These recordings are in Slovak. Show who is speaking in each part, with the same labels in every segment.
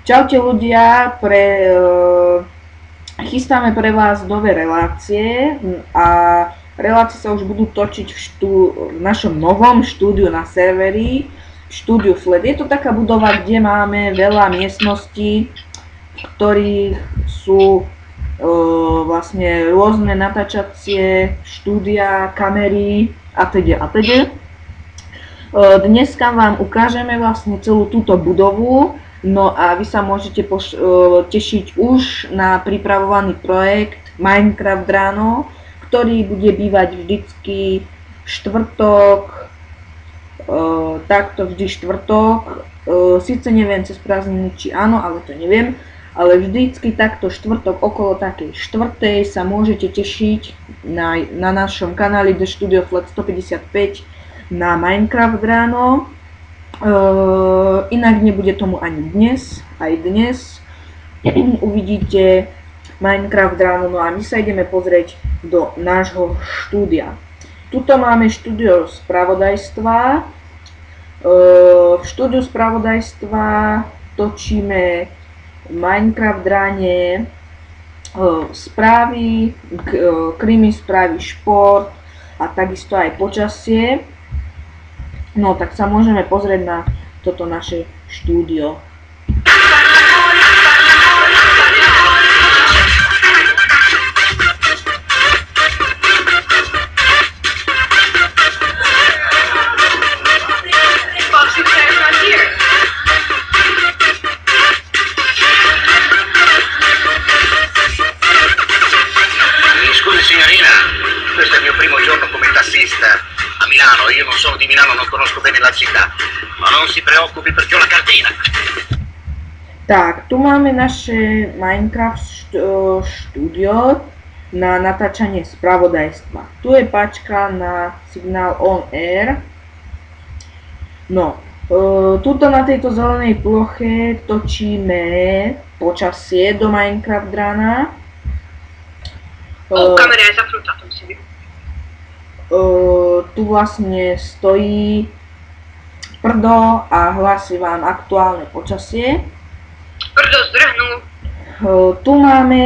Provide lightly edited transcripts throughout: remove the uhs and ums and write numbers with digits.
Speaker 1: Čaute ľudia, chystáme pre vás nové relácie a relácie sa už budú točiť v našom novom štúdiu na serveri, štúdiu FLED. Je to taká budova, kde máme veľa miestností, v ktorých sú vlastne rôzne natáčacie štúdia, kamery atď. Dneska vám ukážeme vlastne celú túto budovu. No a vy sa môžete tešiť už na pripravovaný projekt Minecraft ráno, ktorý bude bývať vždycky štvrtok, takto vždy štvrtok, síce neviem cez prázdniny či áno, ale to neviem, ale vždycky takto štvrtok okolo takej štvrtej sa môžete tešiť na našom kanáli The Studio Flat 155 na Minecraft ráno. Inak nebude tomu ani dnes, aj dnes uvidíte Minecraft ráno, no a my sa ideme pozrieť do nášho štúdia. Tuto máme štúdio spravodajstva. V štúdiu spravodajstva točíme Minecraft ráne správy, krimi správy, šport a takisto aj počasie. No tak sa môžeme pozrieť na toto naše štúdio.
Speaker 2: Scusi signorina, questo è il mio primo giorno come tassista a Milano. Io non sono di Milano, non conosco bene la città, ma non si preoccupi perché ho la cartina.
Speaker 1: Tak, tu máme naše Minecraft štúdio na natáčanie spravodajstva. Tu je páčka na signál on air. No, tuto na tejto zelenej ploche točíme počasie do Minecraft rána.
Speaker 3: Kamera je zapnutá, to musí byť.
Speaker 1: Tu vlastne stojí Prdo a hlási vám aktuálne počasie.
Speaker 3: Prdo zdrhnul.
Speaker 1: Tu máme,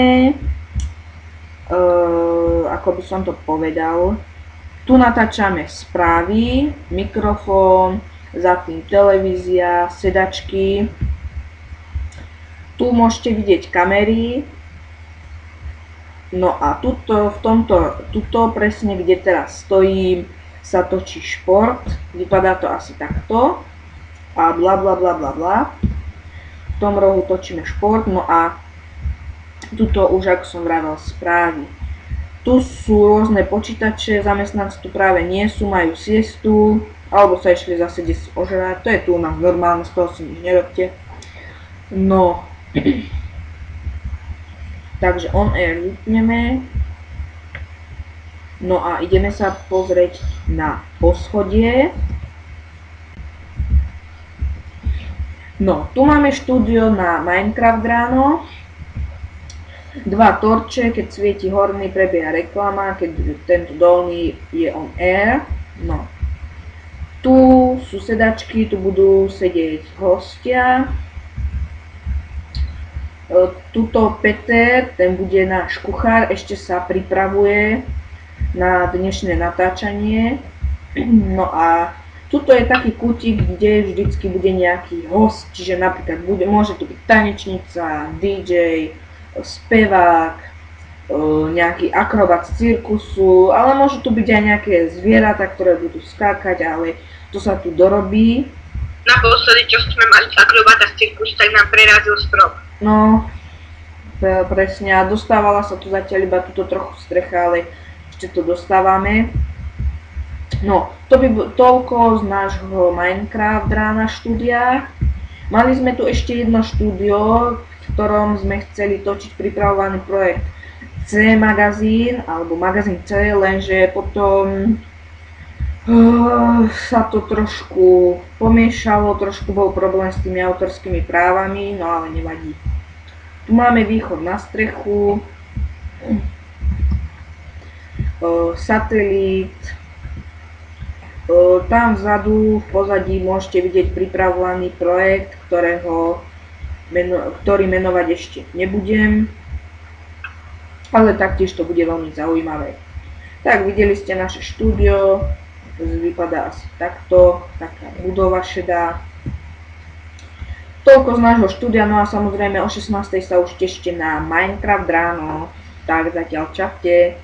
Speaker 1: ako by som to povedal, tu natáčame správy, mikrofón, za tým televízia, sedačky. Tu môžete vidieť kamery. No a tuto presne, kde teraz stojím, sa točí šport. Vypadá to asi takto. A bla bla bla bla bla. V tom rohu točíme šport. No a tuto už, ako som vravel, správy. Tu sú rôzne počítače, zamestnanci tu práve nie sú, majú siestu, alebo sa išli zase desi ožrať. To je tu u nás normálne, z toho si nič nerobte. No. Takže on air vypneme. No a ideme sa pozrieť na poschodie. No, tu máme štúdio na Minecraft ráno. Dva torče, keď svieti horný, prebieha reklama, keď tento dolný je on air. No. Tu sú sedačky, tu budú sedieť hostia. Tuto Peter, ten bude náš kuchár, ešte sa pripravuje na dnešné natáčanie. No a tuto je taký kútik, kde vždycky bude nejaký host, čiže napríklad môže tu byť tanečnica, DJ, spevák, nejaký akrobat z cirkusu, ale môžu tu byť aj nejaké zvieratá, ktoré budú skákať, ale to sa tu dorobí.
Speaker 3: Naposledy, čo sme mali akrobata z cirkusu, tak nám prerazil strop.
Speaker 1: No, presne, a dostávala sa tu zatiaľ iba túto trochu strecha, ale ešte to dostávame. No, to by toľko z nášho Minecraft rána štúdia. Mali sme tu ešte jedno štúdio, v ktorom sme chceli točiť pripravovaný projekt C magazín, alebo magazín C, lenže potom sa to trošku pomiešalo, trošku bol problém s tými autorskými právami, no ale nevadí. Tu máme východ na strechu, satelit, tam vzadu v pozadí môžete vidieť pripravovaný projekt, ktorého ktorý menovať ešte nebudem, ale taktiež to bude veľmi zaujímavé. Tak, videli ste naše štúdio, vypadá asi takto, taká budova šedá. Toľko z nášho štúdia, no a samozrejme o 16. sa už tešte na Minecraft ráno, tak zatiaľ čaute.